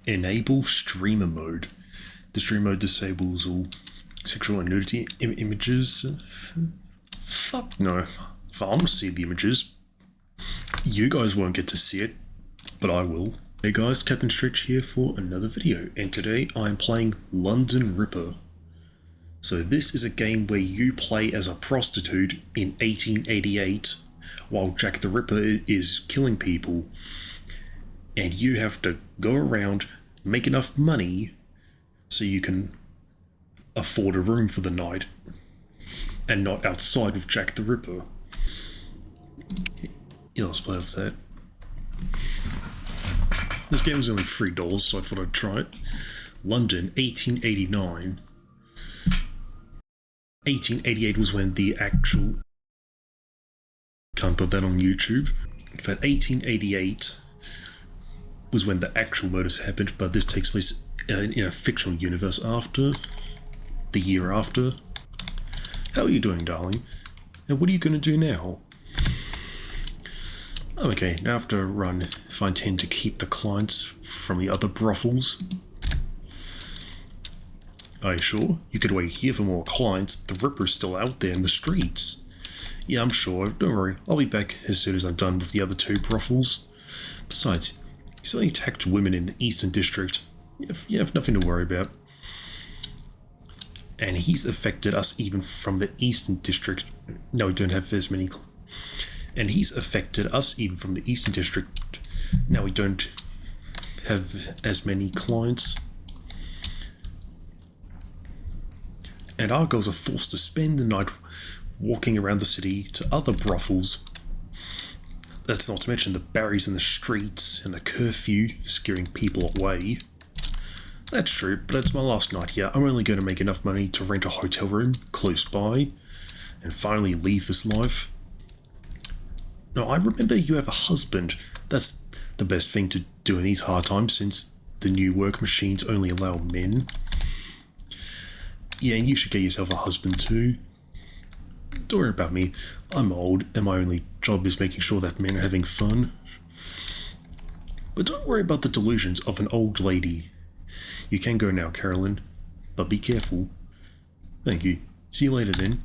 Enable streamer mode. The stream mode disables all sexual and nudity images. Fuck no. If I want to see the images, you guys won't get to see it, but I will. Hey guys, Captain Stretch here for another video, and today I'm playing London Ripper. So this is a game where you play as a prostitute in 1888 while Jack the Ripper is killing people, and you have to go around, make enough money so you can afford a room for the night and not outside with Jack the Ripper. Yeah, let's play with that. This game was only $3, so I thought I'd try it. London, 1889. 1888 was when the actual... Can't put that on YouTube. But 1888 was when the actual murders happened, but this takes place in a fictional universe after. The year after. How are you doing, darling? And what are you going to do now? Oh, okay, now I have to run if I intend to keep the clients from the other brothels. Are you sure? You could wait here for more clients. The Ripper's still out there in the streets. Yeah, I'm sure. Don't worry. I'll be back as soon as I'm done with the other two brothels. Besides, he's only attacked women in the Eastern District. You have nothing to worry about. And he's affected us even from the Eastern District. No, we don't have as many... And he's affected us even from the Eastern District. Now we don't have as many clients. And our girls are forced to spend the night walking around the city to other brothels. That's not to mention the barriers in the streets and the curfew scaring people away. That's true, but it's my last night here. I'm only going to make enough money to rent a hotel room close by and finally leave this life. Now, I remember you have a husband. That's the best thing to do in these hard times since the new work machines only allow men. Yeah, and you should get yourself a husband too. Don't worry about me. I'm old, and my only job is making sure that men are having fun. But don't worry about the delusions of an old lady. You can go now, Carolyn, but be careful. Thank you. See you later then.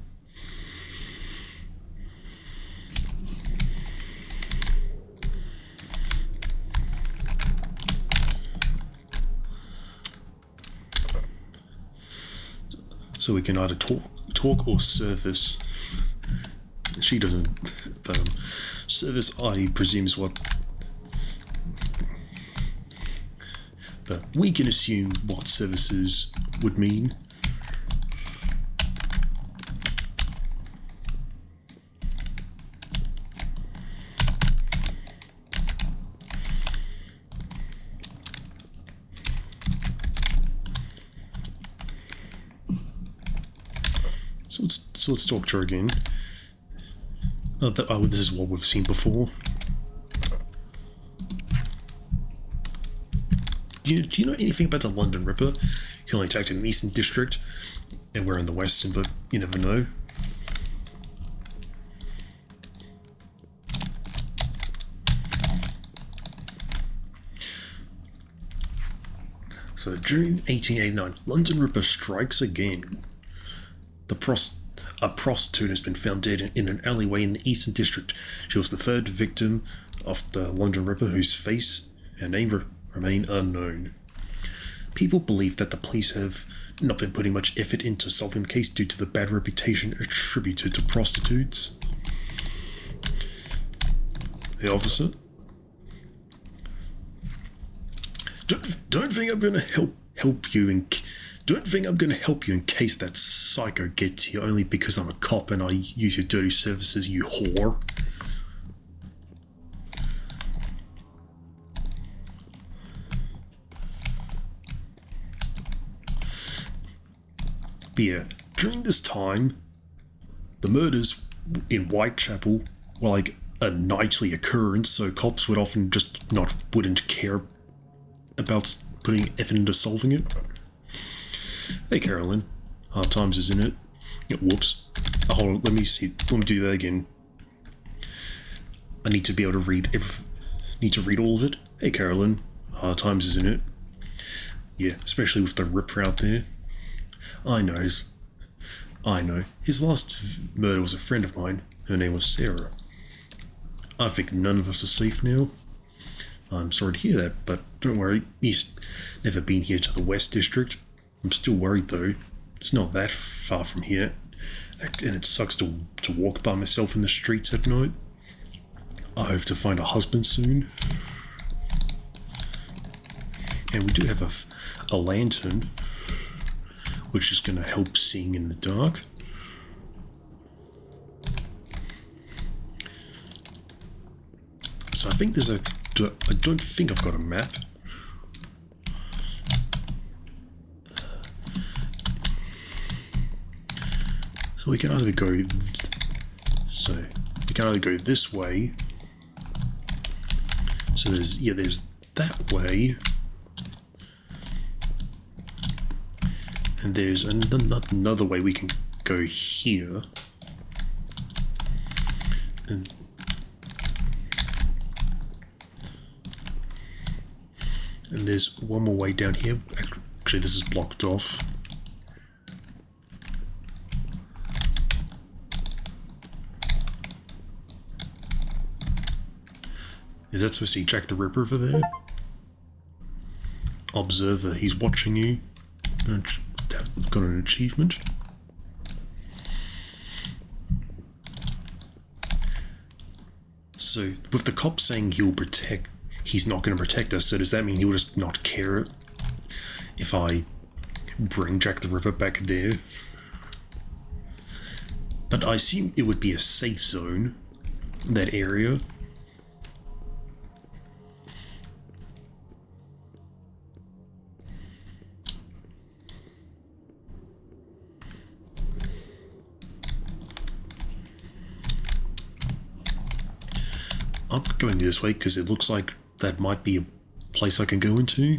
So we can either talk or service. She doesn't, but service I presume is what. But we can assume what services would mean. So let's talk to her again. This is what we've seen before. Do you know anything about the London Ripper? He only attacked in the Eastern District, and we're in the Western, but you never know. So June 1889, London Ripper strikes again. A prostitute has been found dead in an alleyway in the Eastern District. She was the third victim of the London Ripper, whose face and name remain unknown. People believe that the police have not been putting much effort into solving the case due to the bad reputation attributed to prostitutes. Hey, officer? Don't think I'm gonna help you in... Don't think I'm going to help you in case that psycho gets you only because I'm a cop and I use your dirty services, you whore. But yeah, during this time, the murders in Whitechapel were like a nightly occurrence, so cops would often just wouldn't care about putting effort into solving it. Hey, Carolyn. Hard times, isn't it? Yeah, whoops. Oh, hold on, let me do that again. I need to be able to read need to read all of it. Hey, Carolyn. Hard times, isn't it? Yeah, especially with the Ripper out there. I know. I know. His last murder was a friend of mine. Her name was Sarah. I think none of us are safe now. I'm sorry to hear that, but don't worry. He's never been here to the West District. I'm still worried though. It's not that far from here. And it sucks to walk by myself in the streets at night. I hope to find a husband soon. And we do have a lantern, which is going to help seeing in the dark. So I think I don't think I've got a map. So we can either go this way. So there's that way. And there's another way we can go here. And there's one more way down here. Actually, this is blocked off. Is that supposed to be Jack the Ripper over there? Observer, he's watching you. Got an achievement. So, with the cop saying he's not going to protect us, so does that mean he'll just not care if I bring Jack the Ripper back there? But I assume it would be a safe zone, that area. I'm going this way because it looks like that might be a place I can go into.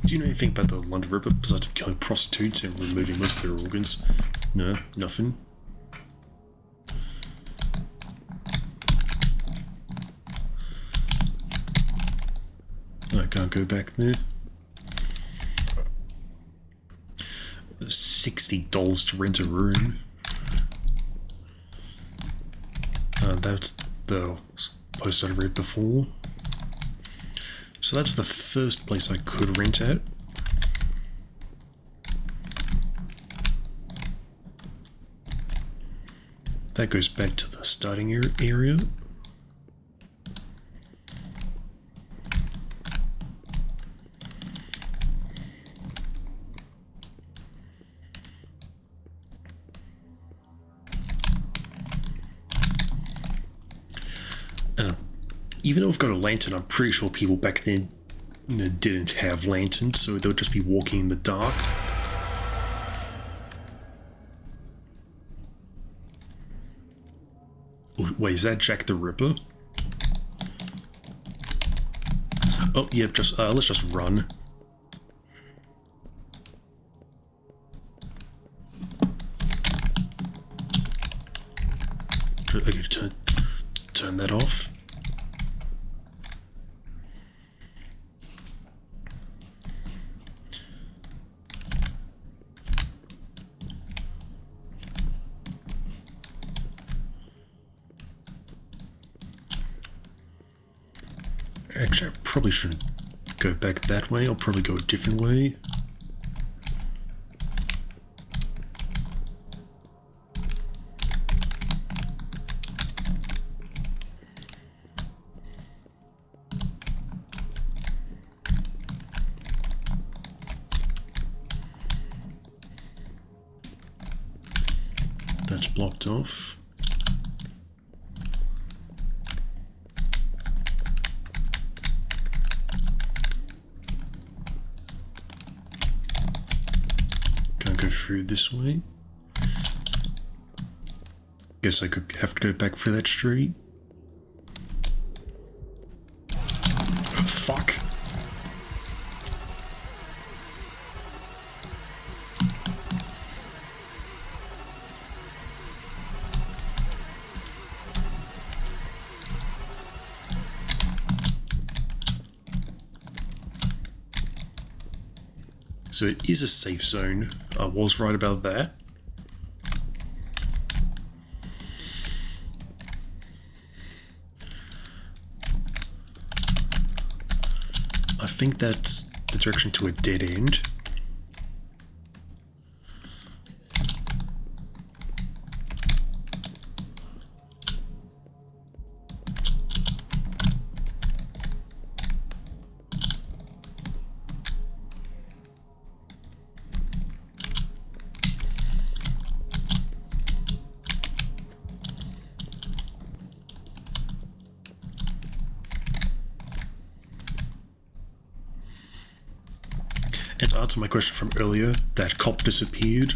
Do you know anything about the London Ripper besides killing prostitutes and removing most of their organs? No, nothing. I can't go back there. $60 to rent a room. That's the post I read before. So that's the first place I could rent at. That goes back to the starting area. Even though I've got a lantern, I'm pretty sure people back then didn't have lanterns, so they would just be walking in the dark. Wait, is that Jack the Ripper? Oh, yeah, let's just run. Okay, turn that off. Actually, I probably shouldn't go back that way. I'll probably go a different way. That's blocked off. Go through this way. Guess I could have to go back for that street. Fuck. So it is a safe zone. I was right about that. I think that's the direction to a dead end. And to answer my question from earlier, that cop disappeared.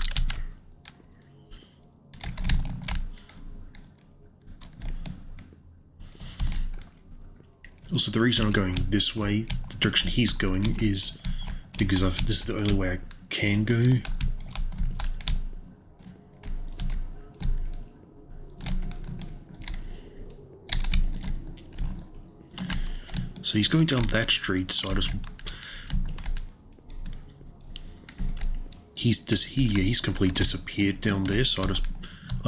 Also, the reason I'm going this way, the direction he's going, is because this is the only way I can go. So he's going down that street, so I just... He's completely disappeared down there, so I'll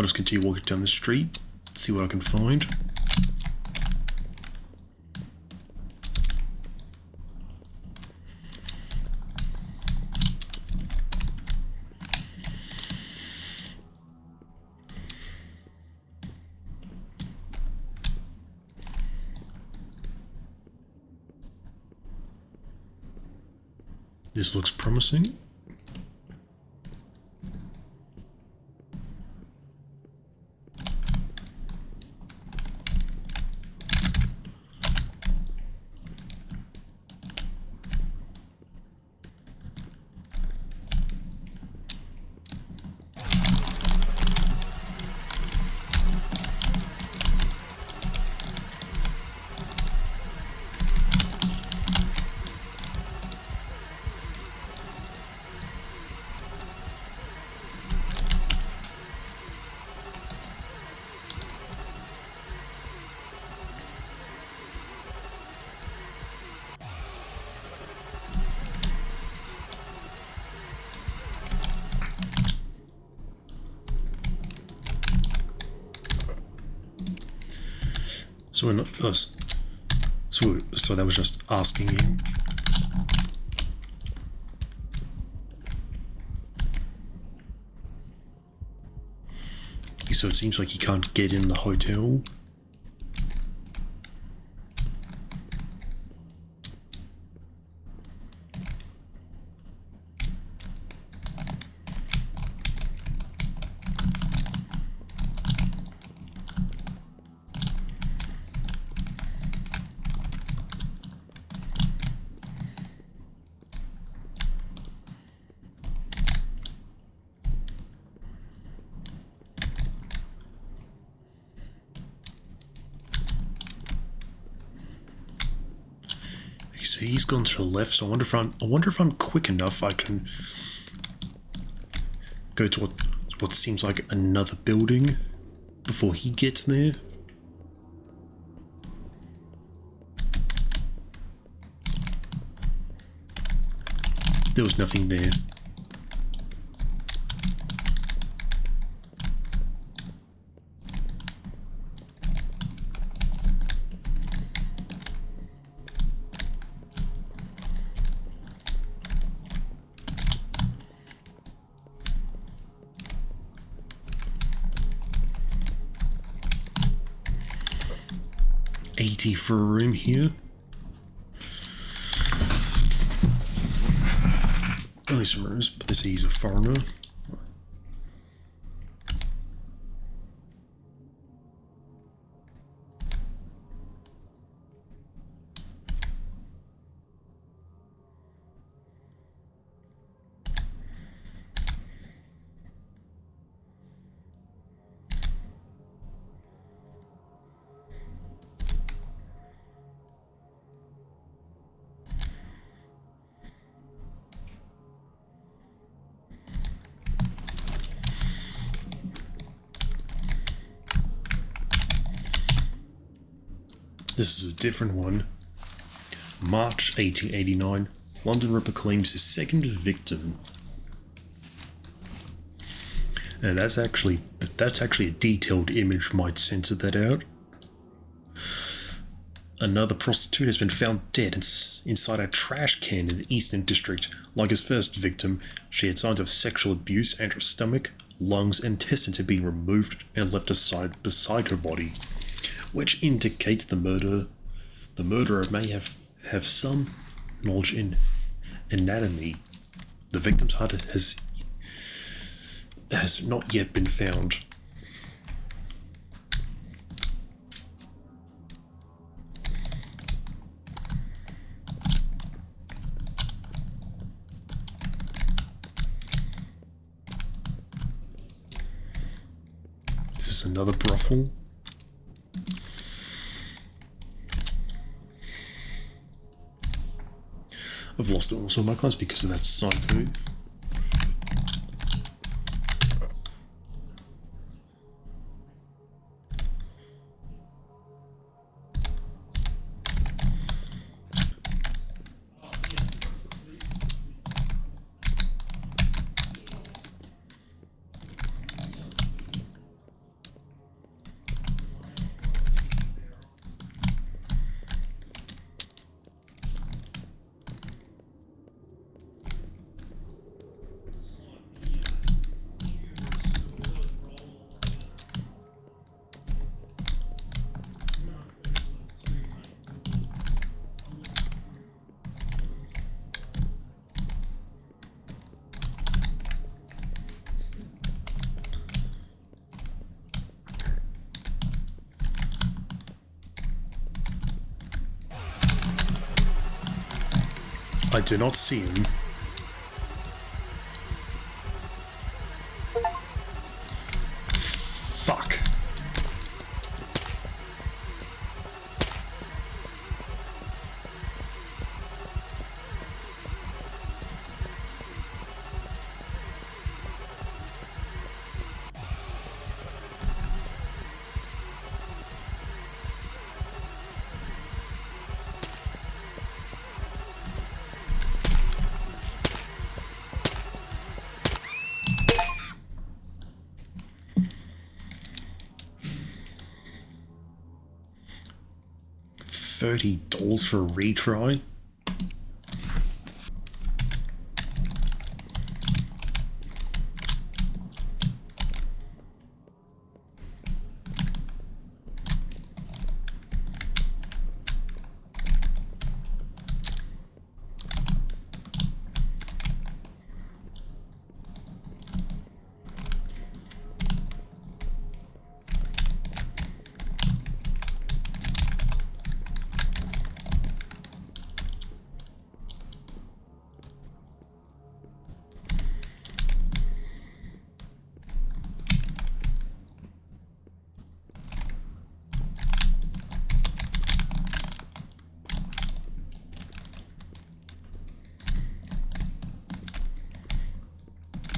just continue walking down the street, see what I can find. This looks promising. So we're not... so that was just asking him. So it seems like he can't get in the hotel. So he's gone to the left, so I wonder if I'm quick enough I can go to what seems like another building before he gets there. There was nothing there. $80 for a room here. Only some rooms, but they say he's a foreigner. This is a different one. March 1889. London Ripper claims his second victim. And that's actually a detailed image, might censor that out. Another prostitute has been found dead inside a trash can in the Eastern District. Like his first victim, she had signs of sexual abuse and her stomach, lungs, and intestines had been removed and left beside her body, which indicates the murderer may have some knowledge in anatomy. The victim's heart has not yet been found. Is this another brothel? I've lost also my class because of that sign too. I do not see him. Fuck. $30 for a retry?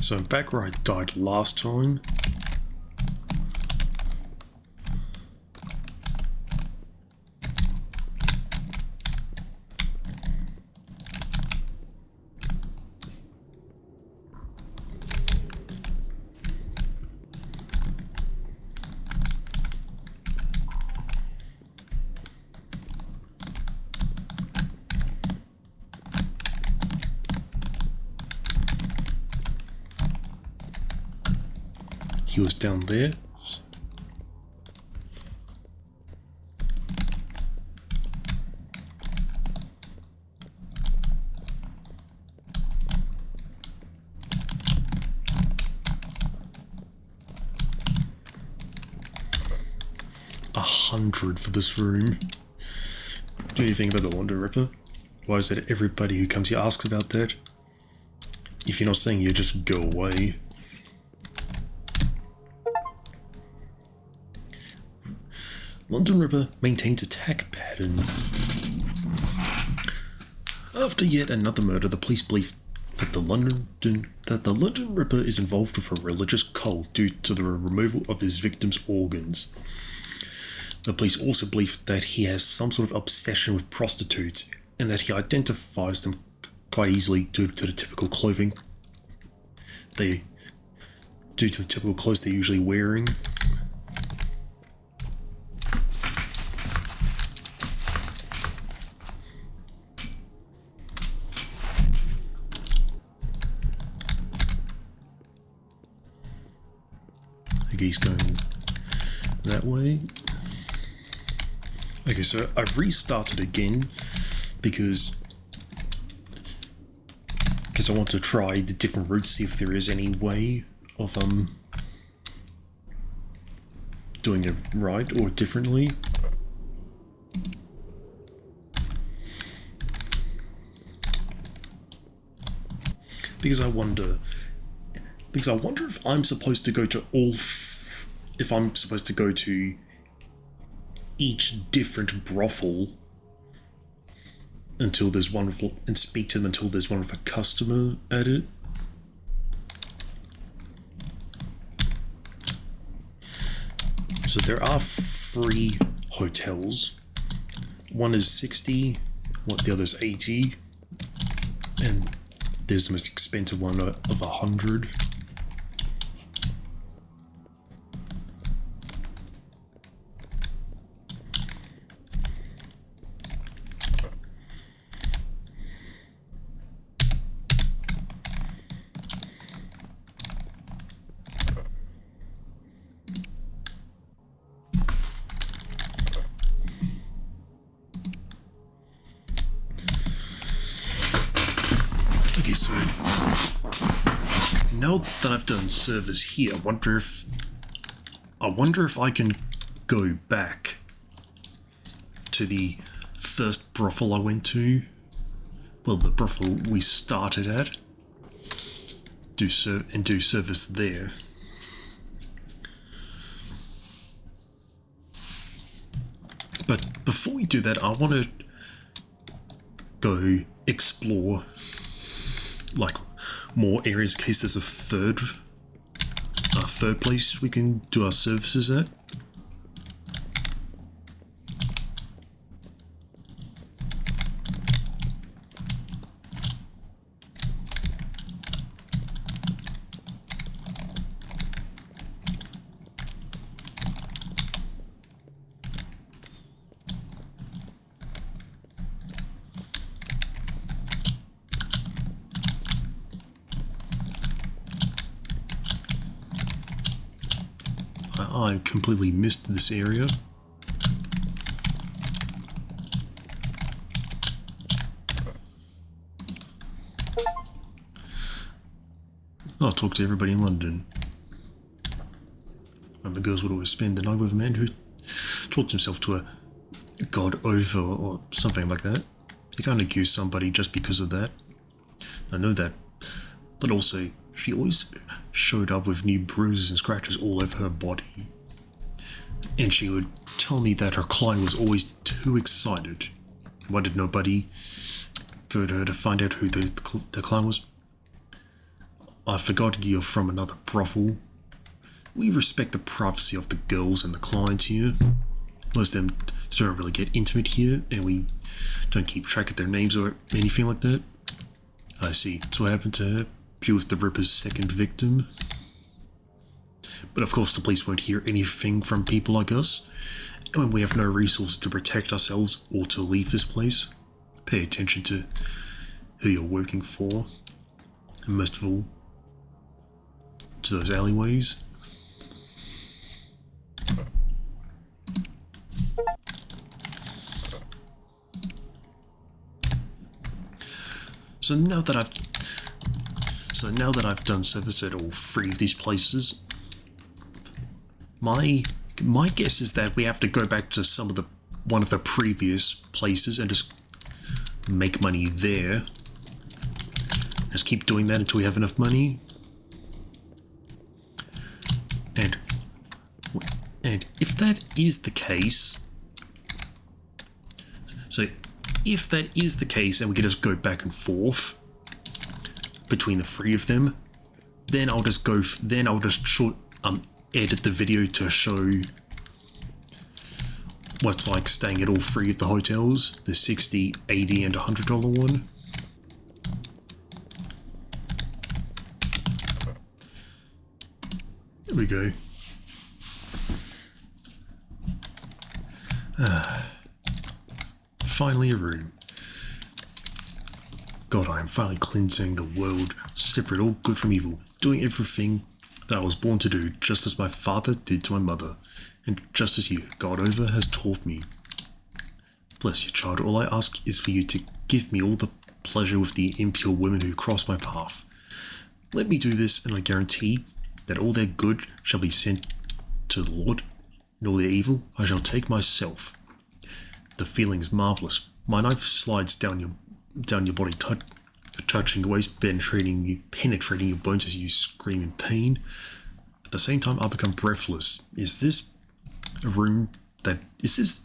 So I'm back where I died last time. He was down there. $100 for this room. Do you think about the London Ripper? Why is it everybody who comes here asks about that? If you're not staying here, just go away. London Ripper maintains attack patterns. After yet another murder, the police believe that the London Ripper is involved with a religious cult due to the removal of his victims' organs. The police also believe that he has some sort of obsession with prostitutes and that he identifies them quite easily due to the typical clothing they're usually wearing. I think he's going that way. Okay, so I've restarted again because I want to try the different routes, see if there is any way of doing it right or differently. Because I wonder if I'm supposed to go to if I'm supposed to go to each different brothel until there's one and speak to them until there's one with a customer at it. So there are 3 hotels. One is 60, the other's 80, and there's the most expensive one of 100. Okay, so now that I've done service here, I wonder if I can go back to the first brothel I went to. Well, the brothel we started at. Do service there. But before we do that, I want to go explore like more areas in case there's a third place we can do our services at. I completely missed this area. I'll talk to everybody in London. And the girls would always spend the night with a man who taught himself to a god over or something like that. You can't accuse somebody just because of that. I know that. But also, she always showed up with new bruises and scratches all over her body. And she would tell me that her client was always too excited. Why did nobody go to her to find out who the client was? I forgot you're from another brothel. We respect the privacy of the girls and the clients here. Most of them don't really get intimate here, and we don't keep track of their names or anything like that. I see. So what happened to her? She was the Ripper's second victim. But of course the police won't hear anything from people like us. And when we have no resources to protect ourselves or to leave this place, pay attention to who you're working for. And most of all, to those alleyways. So now that I've done service at all 3 of these places, my guess is that we have to go back to one of the previous places and just make money there. Just keep doing that until we have enough money. And if that is the case, and we can just go back and forth between the 3 of them, then I'll just edit the video to show what it's like staying at all 3 of the hotels, the $60, $80, and $100 one. There we go. Finally a room. God, I am finally cleansing the world, separate all good from evil, doing everything that I was born to do, just as my father did to my mother, and just as you, God over, has taught me. Bless you, child. All I ask is for you to give me all the pleasure with the impure women who cross my path. Let me do this, and I guarantee that all their good shall be sent to the Lord, and all their evil I shall take myself. The feeling is marvelous. My knife slides down your body, touching your waist, penetrating your bones as you scream in pain. At the same time, I become breathless. Is this a room that... Is this...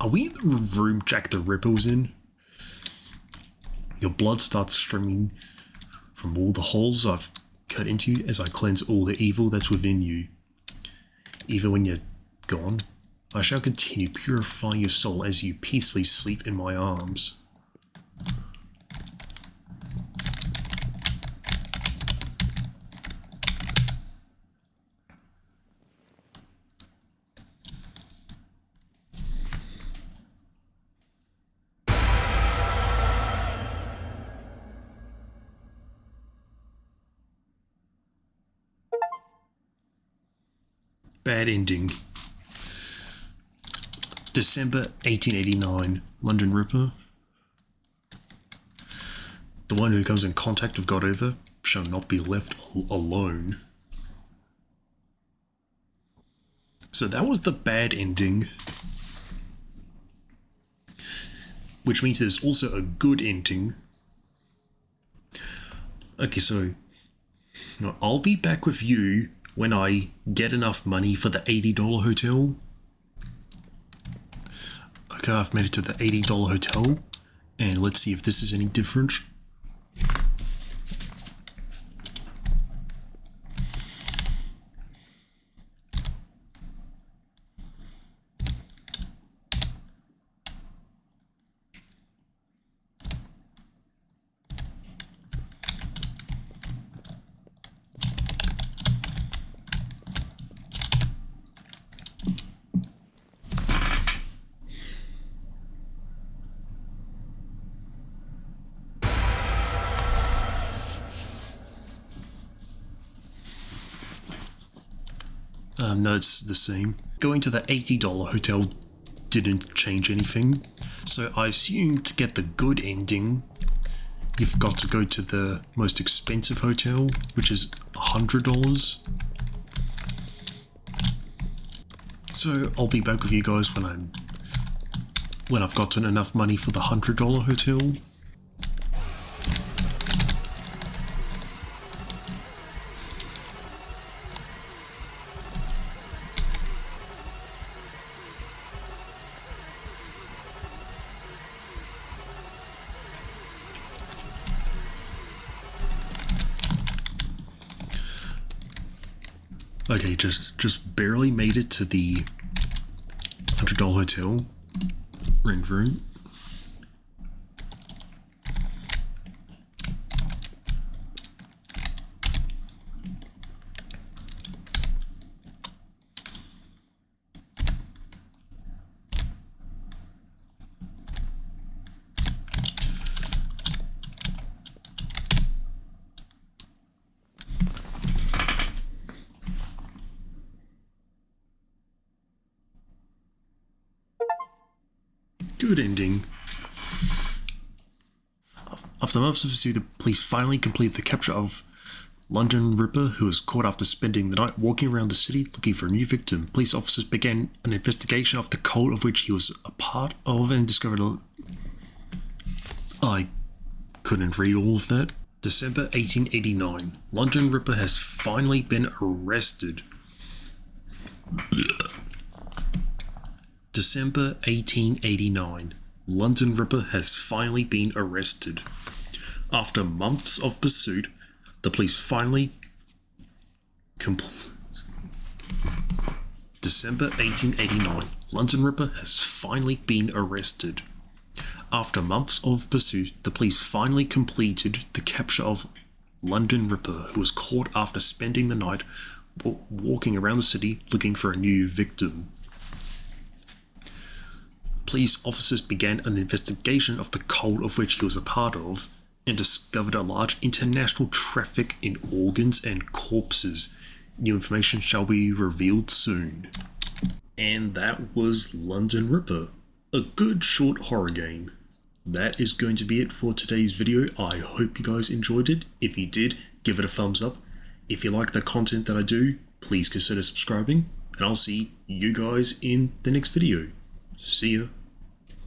are we in the room Jack the Ripper was in? Your blood starts streaming from all the holes I've cut into you as I cleanse all the evil that's within you. Even when you're gone, I shall continue purifying your soul as you peacefully sleep in my arms. Bad ending. December 1889, London Ripper. The one who comes in contact with God over shall not be left alone. So that was the bad ending. Which means there's also a good ending. Okay, so I'll be back with you when I get enough money for the $80 hotel. Okay, I've made it to the $80 hotel, and let's see if this is any different. No, it's the same. Going to the $80 hotel didn't change anything, so I assume to get the good ending, you've got to go to the most expensive hotel, which is $100. So I'll be back with you guys when I've gotten enough money for the $100 hotel. Okay, just barely made it to the $100 hotel. Rent room. Good ending. After months of pursuit, the police finally complete the capture of London Ripper, who was caught after spending the night walking around the city looking for a new victim. Police officers began an investigation of the cult of which he was a part of and discovered I couldn't read all of that. December 1889. London Ripper has finally been arrested. December 1889. London Ripper has finally been arrested. After months of pursuit, the police finally December 1889. London Ripper has finally been arrested. After months of pursuit, the police finally completed the capture of London Ripper, who was caught after spending the night walking around the city looking for a new victim. Police officers began an investigation of the cult of which he was a part of and discovered a large international traffic in organs and corpses. New information shall be revealed soon. And that was London Ripper, a good short horror game. That is going to be it for today's video. I hope you guys enjoyed it. If you did, give it a thumbs up. If you like the content that I do, please consider subscribing, and I'll see you guys in the next video. See ya.